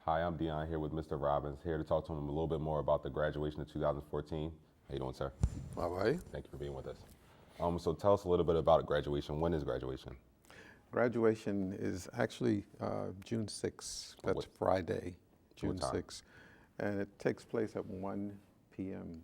Hi, I'm Dion here with Mr. Robbins, here to talk to him a little bit more about the graduation of 2014. How you doing, sir? All right. Thank you for being with us. So tell us a little bit about graduation. When is graduation? Graduation is actually June 6th. That's What, Friday, what June time? 6th. And it takes place at 1 p.m.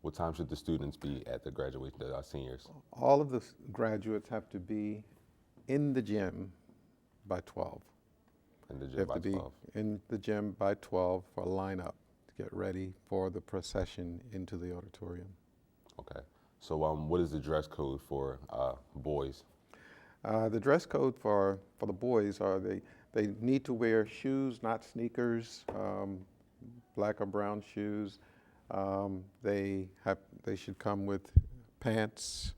What time should the students be at the graduation, the seniors? All of the graduates have to be in the gym by 12. In the They gym have by to be 12? in the gym by 12 for a lineup to get ready for the procession into the auditorium. Okay. So what is the dress code for boys? The dress code for the boys are they need to wear shoes, not sneakers, black or brown shoes. They should come with pants,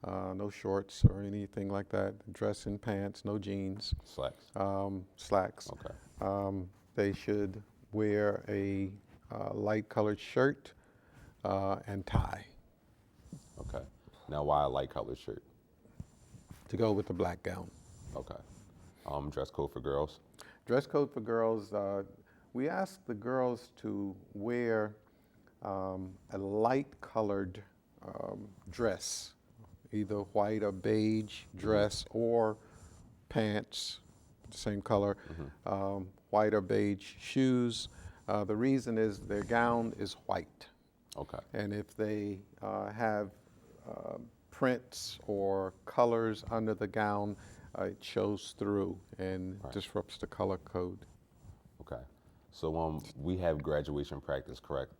no shorts or anything like that. Dress in pants, no jeans, Slacks? slacks. Okay. They should wear a light colored shirt and tie Okay. Now, why a light colored shirt? to go with the black gown. Okay. Dress code for girls? Dress code for girls, we ask the girls to wear a light colored dress, either white or beige dress or pants, the same color, white or beige shoes. The reason is their gown is white. Okay. And if they have prints or colors under the gown, it shows through and Right. disrupts the color code. Okay. So we have graduation practice, correct?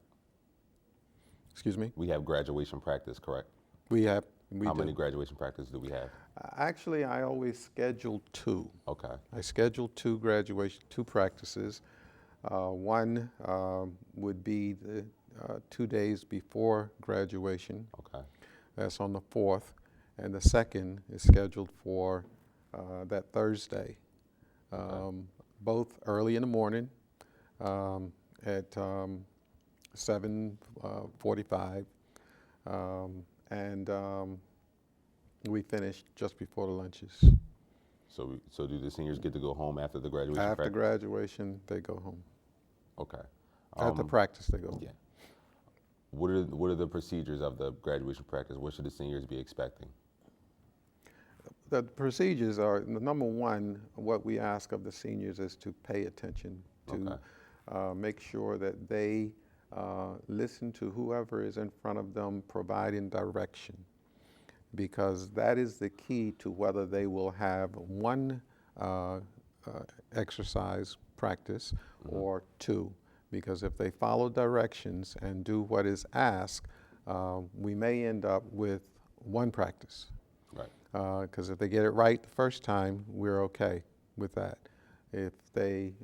Excuse me? We have graduation practice, correct? We How do. many graduation practice do we have? Actually, I always schedule two. Okay. I schedule two practices. One would be the 2 days before graduation. Okay. That's on the 4th. And the second is scheduled for that Thursday. Both early in the morning at 7:45. And we finish just before the lunches. So do the seniors get to go home after the graduation After practice? graduation, they go home. Okay. After practice, they go home. Yeah. What are the procedures of the graduation practice? What should the seniors be expecting? The procedures are, number one, what we ask of the seniors is to pay attention, to make sure that they listen to whoever is in front of them providing direction, because that is the key to whether they will have one exercise practice or two. Because if they follow directions and do what is asked, we may end up with one practice. Right. Because if they get it right the first time, we're okay with that. If they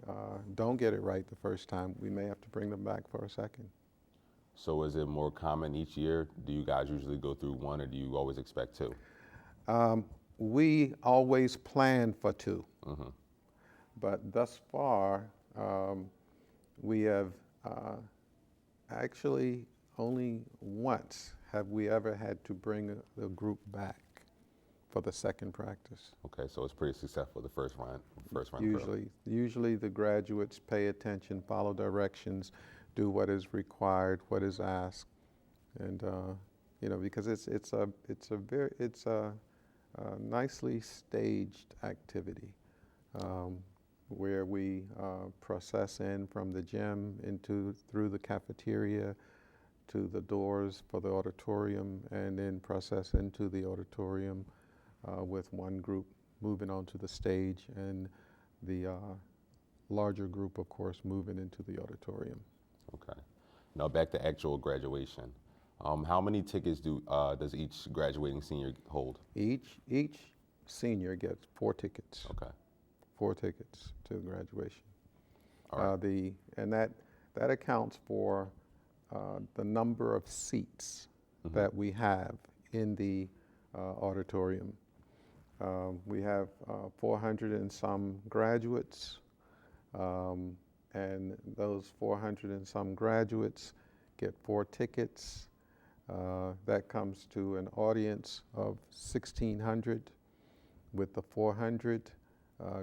don't get it right the first time, we may have to bring them back for a second. So is it more common each year? Do you guys usually go through one, or do you always expect two? We always plan for two, but thus far, we have actually only once have we ever had to bring the group back for the second practice. Okay, so it's pretty successful the first run through. Usually the graduates pay attention, follow directions, do what is required, what is asked, and because it's a nicely staged activity. Where we process in from the gym through the cafeteria to the doors for the auditorium, and then process into the auditorium with one group moving onto the stage, and the larger group, of course, moving into the auditorium. Okay. Now back to actual graduation. How many tickets does each graduating senior hold? Each senior gets 4 tickets. Okay. 4 tickets to graduation. All right. And that accounts for the number of seats that we have in the auditorium. We have 400 and some graduates, and those 400 and some graduates get 4 tickets. That comes to an audience of 1,600. With the 400,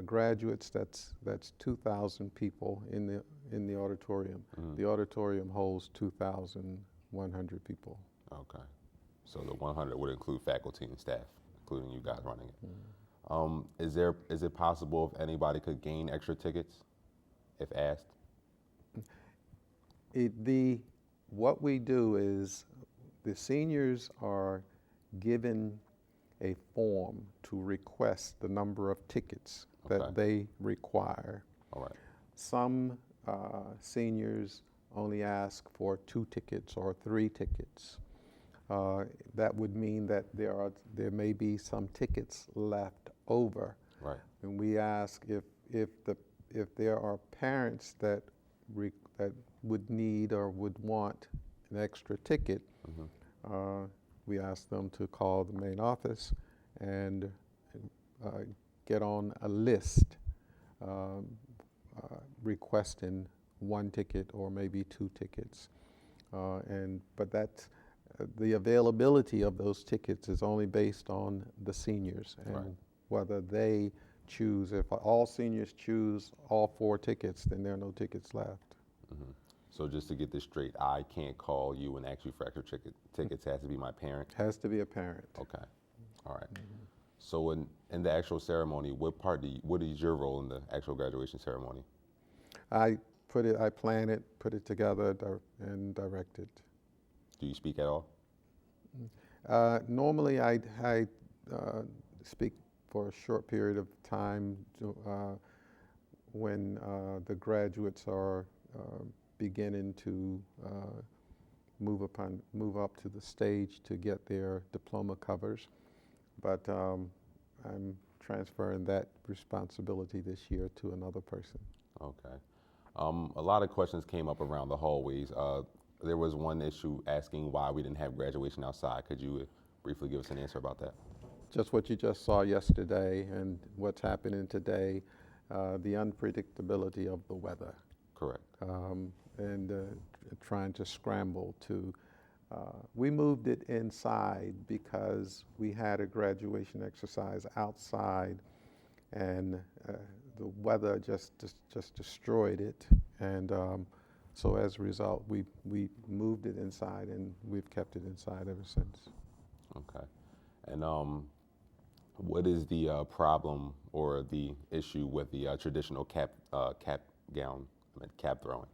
graduates, that's 2,000 people in the auditorium. The auditorium holds 2,100 people. Okay. So the 100 would include faculty and staff, including you guys running it. Is it possible if anybody could gain extra tickets if asked? What we do is the seniors are given a form to request the number of tickets Okay. that they require. All right. Some seniors only ask for 2 tickets or 3 tickets. That would mean that there may be some tickets left over. Right. And we ask if there are parents that would need or would want an extra ticket, we ask them to call the main office and get on a list requesting 1 ticket or maybe 2 tickets. But that's the availability of those tickets is only based on the seniors and Right. whether they choose. If all seniors choose all 4 tickets, then there are no tickets left. So just to get this straight, I can't call you and ask you for extra tickets. It has to be my parent. Has to be a parent. Okay. All right. So in the actual ceremony, what is your role in the actual graduation ceremony? I plan it, put it together, and direct it. Do you speak at all? Normally, I speak for a short period of time when the graduates are beginning to move up to the stage to get their diploma covers. But I'm transferring that responsibility this year to another person. Okay. A lot of questions came up around the hallways. There was one issue asking why we didn't have graduation outside. Could you briefly give us an answer about that? Just what you just saw yesterday and what's happening today, the unpredictability of the weather. Correct. And trying to scramble to, we moved it inside because we had a graduation exercise outside and the weather just destroyed it. And so as a result, we moved it inside and we've kept it inside ever since. Okay. And what is the problem or the issue with the traditional cap throwing?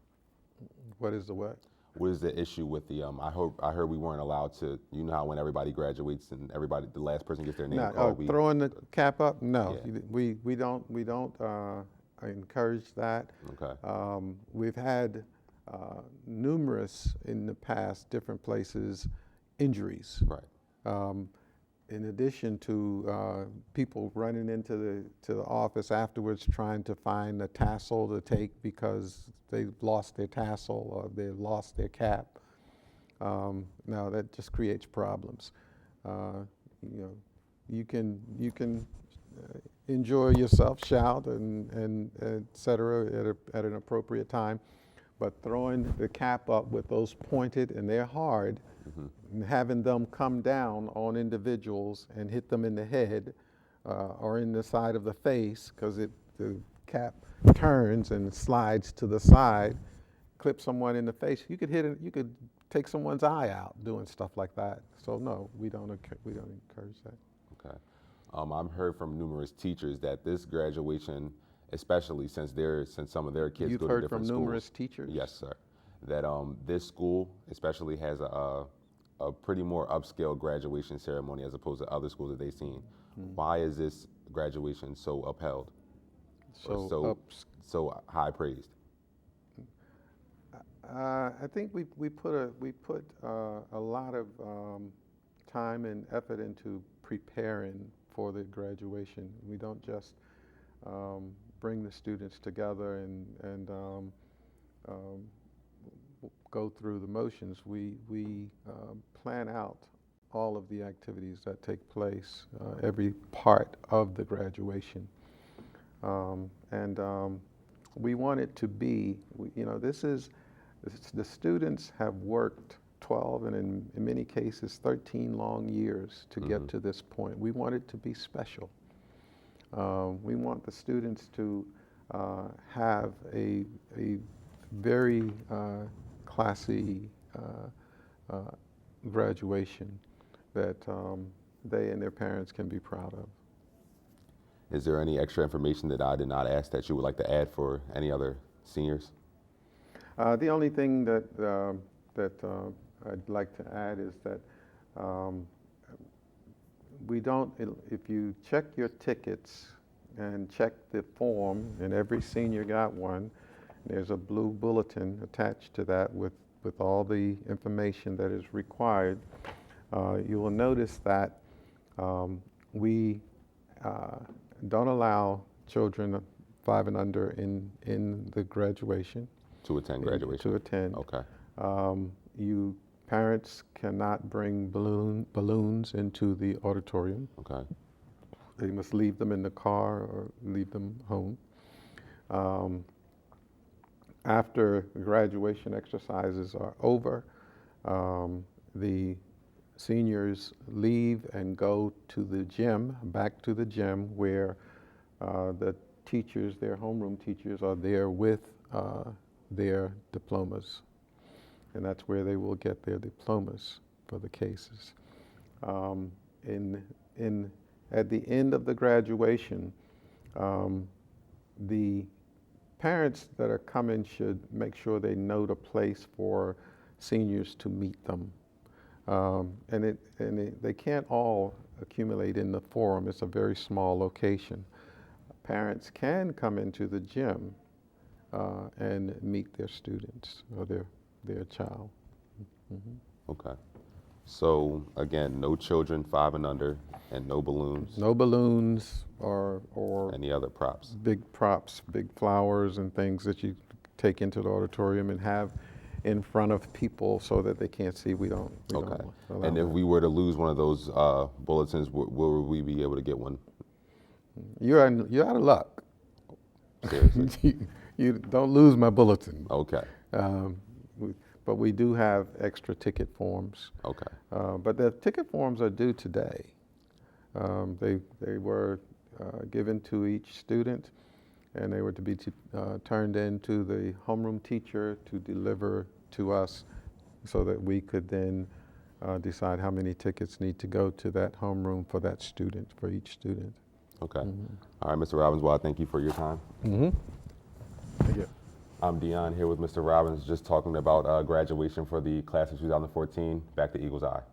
What is the what? What is the issue with the? I heard we weren't allowed to. You know how when everybody graduates and the last person gets their name called. Throwing the cap up? No, Yeah. we don't encourage that. Okay. We've had numerous in the past, different places, injuries. Right. In addition to people running into the office afterwards trying to find a tassel to take because they lost their tassel or they lost their cap. Now that just creates problems. You can enjoy yourself, shout and et cetera at an appropriate time, but throwing the cap up with those pointed and they're hard, and having them come down on individuals and hit them in the head or in the side of the face because the cap turns and slides to the side, clip someone in the face. You could take someone's eye out doing stuff like that. So no, we don't encourage that. Okay. I've heard from numerous teachers that this graduation, especially since some of their kids go to different schools. You've heard from numerous teachers? Yes, sir. That this school especially has a pretty more upscale graduation ceremony as opposed to other schools that they've seen. Why is this graduation so upheld? So high praised? I think we put a lot of time and effort into preparing for the graduation. We don't just bring the students together and go through the motions. We plan out all of the activities that take place, every part of the graduation. We want it to be, the students have worked 12 and in many cases 13 long years to get to this point. We want it to be special. We want the students to have a very classy graduation that they and their parents can be proud of. Is there any extra information that I did not ask that you would like to add for any other seniors? The only thing that I'd like to add is that we don't, if you check your tickets and check the form, and every senior got one, there's a blue bulletin attached to that with all the information that is required. You will notice that we don't allow children 5 and under in the graduation. To attend graduation? To attend. Okay. You parents cannot bring balloons into the auditorium. Okay. They must leave them in the car or leave them home. After the graduation exercises are over, the seniors leave and go to the gym, back to the gym where the teachers, their homeroom teachers, are there with their diplomas. And that's where they will get their diplomas for the cases. At the end of the graduation, the parents that are coming should make sure they note a place for seniors to meet them. They can't all accumulate in the forum. It's a very small location. Parents can come into the gym and meet their students or their child. Mm-hmm. Okay. So again, no children 5 and under, and no balloons. No balloons or any other props. Big props, big flowers and things that you take into the auditorium and have in front of people so that they can't see. We don't Okay. allow And if that. we were to lose one of those bulletins, will we be able to get one? You're out of luck. Seriously? You don't lose my bulletin. Okay. But we do have extra ticket forms. Okay. But the ticket forms are due today. They were given to each student, and they were to be turned in to the homeroom teacher to deliver to us so that we could then decide how many tickets need to go to that homeroom for that student, for each student. Okay. Mm-hmm. All right, Mr. Robbins, well, thank you for your time. Mm-hmm. Thank you. I'm Dion here with Mr. Robbins, just talking about graduation for the class of 2014. Back to Eagles Eye.